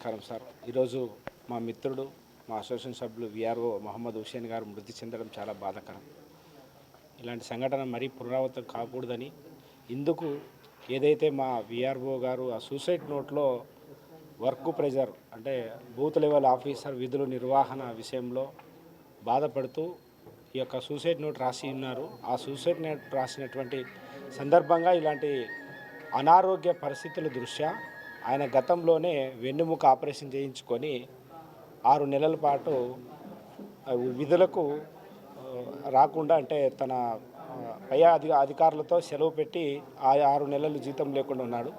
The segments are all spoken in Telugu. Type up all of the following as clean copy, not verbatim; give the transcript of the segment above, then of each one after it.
నమస్కారం సార్. ఈరోజు మా మిత్రుడు మా అసోసియేషన్ సభ్యులు విఆర్ఓ మహమ్మద్ హుసేన్ గారు మృతి చెందడం చాలా బాధాకరం. ఇలాంటి సంఘటన మరీ పునరావృతం కాకూడదని ఇందుకు ఏదైతే మా విఆర్ఓ గారు ఆ సూసైడ్ నోట్లో వర్క్ ప్రెజర్ అంటే బూత్ లెవెల్ ఆఫీసర్ విధుల నిర్వహణ విషయంలో బాధపడుతూ ఈ యొక్క సూసైడ్ నోట్ రాసి ఉన్నారు. ఆ సూసైడ్ నోట్ రాసినటువంటి సందర్భంగా ఇలాంటి అనారోగ్య పరిస్థితుల దృష్ట్యా ఆయన గతంలోనే వెన్నుముక ఆపరేషన్ చేయించుకొని 6 నెలల పాటు విధులకు రాకుండా అంటే తన పై అధికారులతో సెలవు పెట్టి ఆ 6 నెలలు జీతం లేకుండా ఉన్నాడు.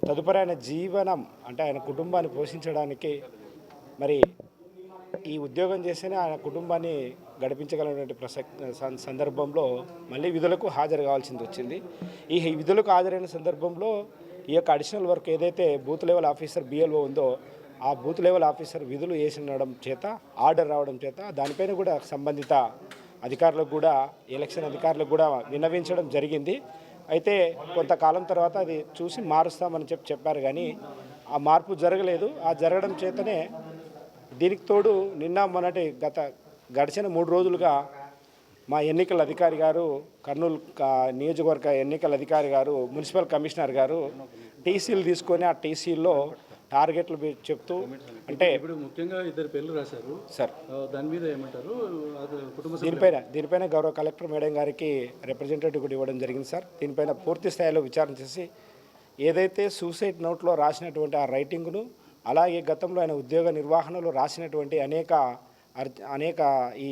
తదుపరి ఆయన జీవనం అంటే ఆయన కుటుంబాన్ని పోషించడానికి మరి ఈ ఉద్యోగం చేస్తేనే ఆయన కుటుంబాన్ని గడిపించగలిగినటువంటి సందర్భంలో మళ్ళీ విధులకు హాజరు కావాల్సింది వచ్చింది. ఈ విధులకు హాజరైన సందర్భంలో ఈ యొక్క అడిషనల్ వర్క్ ఏదైతే బూత్ లెవెల్ ఆఫీసర్ బిఎల్ఓ ఉందో ఆ బూత్ లెవెల్ ఆఫీసర్ విధులు వేసినడం చేత ఆర్డర్ రావడం చేత దానిపైన కూడా సంబంధిత అధికారులకు కూడా ఎలక్షన్ అధికారులకు కూడా విన్నవించడం జరిగింది. అయితే కొంతకాలం తర్వాత అది చూసి మారుస్తామని చెప్పారు కానీ ఆ మార్పు జరగలేదు. ఆ జరగడం చేతనే దీనికి తోడు నిన్న మొన్నటి గడిచిన 3 రోజులుగా మా ఎన్నికల అధికారి గారు కర్నూలు నియోజకవర్గ ఎన్నికల అధికారి గారు మున్సిపల్ కమిషనర్ గారు టీసీలు తీసుకొని ఆ టీసీల్లో టార్గెట్లు చెప్తూ అంటే ఇప్పుడు ముఖ్యంగా 2 పేర్లు రాశారు సార్. దాని మీద ఏమంటారు? దీనిపైన గౌరవ కలెక్టర్ మేడం గారికి రిప్రజెంటేటివ్ కూడా ఇవ్వడం జరిగింది సార్. దీనిపైన పూర్తి స్థాయిలో విచారణ చేసి ఏదైతే సూసైడ్ నోట్లో రాసినటువంటి ఆ రైటింగ్ను అలాగే గతంలో ఆయన ఉద్యోగ నిర్వహణలో రాసినటువంటి అనేక ఈ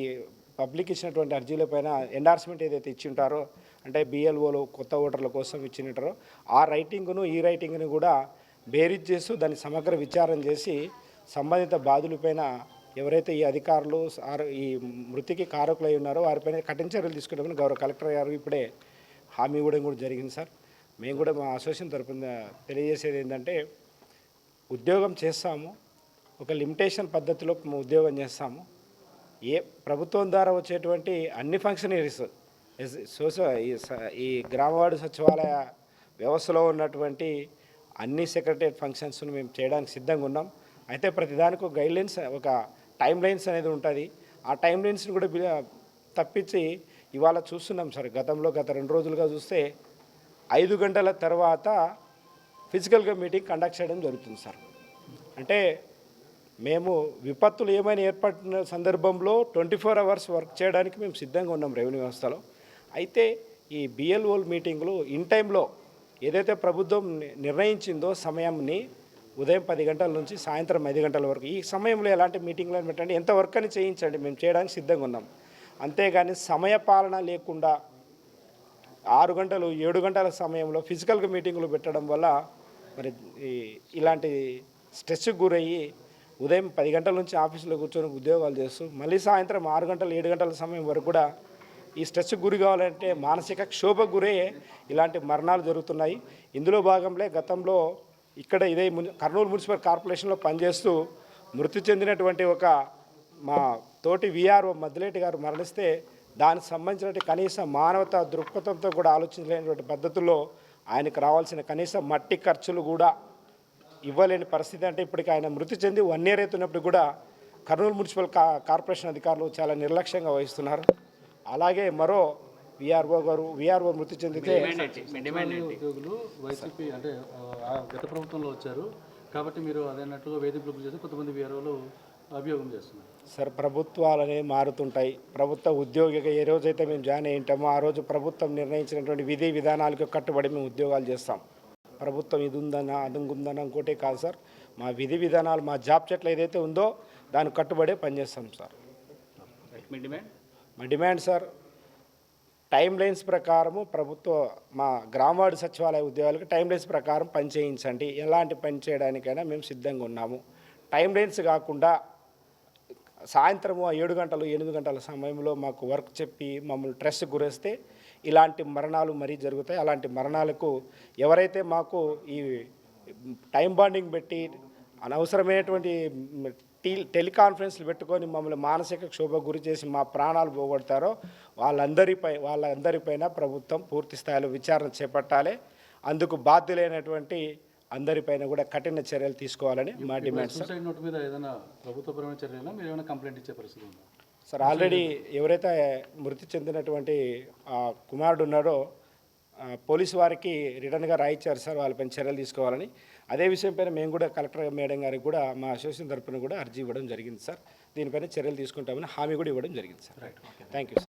పబ్లిక్ ఇచ్చినటువంటి అర్జీలపైన ఎండార్స్మెంట్ ఏదైతే ఇచ్చి ఉంటారో అంటే బిఎల్ఓలు కొత్త ఓటర్ల కోసం ఇచ్చినటారో ఆ రైటింగ్ను ఈ రైటింగ్ను కూడా బేరీజ్ చేస్తూ దాన్ని సమగ్ర విచారణ చేసి సంబంధిత బాధులపైన ఎవరైతే ఈ అధికారులు ఈ మృతికి కారకులై ఉన్నారో వారిపైన కఠిన చర్యలు తీసుకుంటామని గౌరవ కలెక్టర్ గారు ఇప్పుడే హామీ ఇవ్వడం కూడా జరిగింది సార్. మేము కూడా మా అసోసియేషన్ తరఫున తెలియజేసేది ఏంటంటే ఉద్యోగం చేస్తాము, ఒక లిమిటేషన్ పద్ధతిలో ఉద్యోగం చేస్తాము. ప్రభుత్వం ద్వారా వచ్చేటువంటి అన్ని ఫంక్షనరీస్ ఈ గ్రామవార్డు సచివాలయ వ్యవస్థలో ఉన్నటువంటి అన్ని సెక్రటరియట్ ఫంక్షన్స్ను మేము చేయడానికి సిద్ధంగా ఉన్నాం. అయితే ప్రతిదానికి ఒక గైడ్లైన్స్ ఒక టైం లైన్స్ అనేది ఉంటుంది. ఆ టైం లైన్స్ని కూడా తప్పించి ఇవాళ చూస్తున్నాం సార్. గత 2 రోజులుగా చూస్తే 5 గంటల తర్వాత ఫిజికల్గా మీటింగ్ కండక్ట్ చేయడం జరుగుతుంది సార్. అంటే మేము విపత్తులు ఏమైనా ఏర్పడిన సందర్భంలో 24 అవర్స్ వర్క్ చేయడానికి మేము సిద్ధంగా ఉన్నాం రెవెన్యూ వ్యవస్థలో. అయితే ఈ బిఎల్ఓ మీటింగులు ఇన్ టైంలో ఏదైతే ప్రభుత్వం నిర్ణయించిందో సమయాన్ని ఉదయం 10 గంటల నుంచి సాయంత్రం 5 గంటల వరకు ఈ సమయంలో ఎలాంటి మీటింగ్లను పెట్టండి, ఎంత వర్క్ అని చేయించండి, మేము చేయడానికి సిద్ధంగా ఉన్నాం. అంతేగాని సమయపాలన లేకుండా 6 గంటలు 7 గంటల సమయంలో ఫిజికల్గా మీటింగులు పెట్టడం వల్ల మరి ఇలాంటి స్ట్రెస్కి గురయ్యి ఉదయం 10 గంటల నుంచి ఆఫీసులో కూర్చొని ఉద్యోగాలు చేస్తూ మళ్ళీ సాయంత్రం 6 గంటలు 7 గంటల సమయం వరకు కూడా ఈ స్ట్రెస్కి గురి కావాలంటే మానసిక క్షోభకు గురయ్యే ఇలాంటి మరణాలు జరుగుతున్నాయి. ఇందులో భాగంలో గతంలో ఇక్కడ ఇదే కర్నూలు మున్సిపల్ కార్పొరేషన్లో పనిచేస్తూ మృతి చెందినటువంటి ఒక మా తోటి విఆర్ఓ మద్దిలేటి గారు మరణిస్తే దానికి సంబంధించినటువంటి కనీస మానవతా దృక్పథంతో కూడా ఆలోచించలేనటువంటి పద్ధతుల్లో ఆయనకు రావాల్సిన కనీస మట్టి ఖర్చులు కూడా ఇవ్వలేని పరిస్థితి. అంటే ఇప్పటికి ఆయన మృతి చెంది 1 year అవుతున్నప్పుడు కూడా కర్నూలు మున్సిపల్ కార్పొరేషన్ అధికారులు చాలా నిర్లక్ష్యంగా వహిస్తున్నారు. అలాగే మరో విఆర్ఓ మృతి చెందితే ఉద్యోగులు వైసీపీ అంటే గత ప్రభుత్వంలో వచ్చారు కాబట్టి మీరు అదన్నట్టుగా వేధింపులు చేసి కొంతమంది విఆర్ఓలు అభియోగం చేస్తున్నారు సార్. ప్రభుత్వాలు అనేవి మారుతుంటాయి. ప్రభుత్వ ఉద్యోగిగా ఏ రోజైతే మేము జాయిన్ అయ్యి ఉంటామో ఆ రోజు ప్రభుత్వం నిర్ణయించినటువంటి విధి విధానాలకు కట్టుబడి మేము ఉద్యోగాలు చేస్తాం. ప్రభుత్వం ఇది ఉందన్నా అది ఉందన్నా ఇంకోటే కాదు సార్. మా విధి విధానాలు మా జాబ్ చెట్లు ఏదైతే ఉందో దానికి కట్టుబడే పనిచేస్తాం సార్. మా డిమాండ్ సార్ టైం లైన్స్ ప్రకారము మా గ్రామవార్డు సచివాలయ ఉద్యోగాలకు టైం లైన్స్ ప్రకారం పని చేయించండి. ఎలాంటి పని చేయడానికైనా మేము సిద్ధంగా ఉన్నాము. టైం లైన్స్ కాకుండా సాయంత్రము 7 గంటలు 8 గంటల సమయంలో మాకు వర్క్ చెప్పి మమ్మల్ని స్ట్రెస్కి గురేస్తే ఇలాంటి మరణాలు మరీ జరుగుతాయి. అలాంటి మరణాలకు ఎవరైతే మాకు ఈ టైం బాండింగ్ పెట్టి అనవసరమైనటువంటి టెలికాన్ఫరెన్స్లు పెట్టుకొని మమ్మల్ని మానసిక క్షోభకు గురి చేసి మా ప్రాణాలు పోగొడతారో వాళ్ళందరిపైన ప్రభుత్వం పూర్తి స్థాయిలో విచారణ చేపట్టాలి. అందుకు బాధ్యులైనటువంటి అందరిపైన కూడా కఠిన చర్యలు తీసుకోవాలని మా డిమాండ్ సార్. సూసైడ్ నోట్ మీద ఏదైనా ప్రభుత్వపరమైన చర్యలు మీరు ఏమైనా కంప్లైంట్ ఇచ్చే పరిస్థితి ఉందా? సార్ ఆల్రెడీ ఎవరైతే మృతి చెందినటువంటి కుమారుడు ఉన్నారో పోలీసు వారికి రిటర్న్గా రాయిచ్చారు సార్, వాళ్ళపైన చర్యలు తీసుకోవాలని. అదే విషయంపైన మేము కూడా కలెక్టర్ మేడం గారికి కూడా మా అసోసియేషన్ తరఫున కూడా అర్జీ ఇవ్వడం జరిగింది సార్. దీనిపైన చర్యలు తీసుకుంటామని హామీ కూడా ఇవ్వడం జరిగింది సార్. Thank you sir.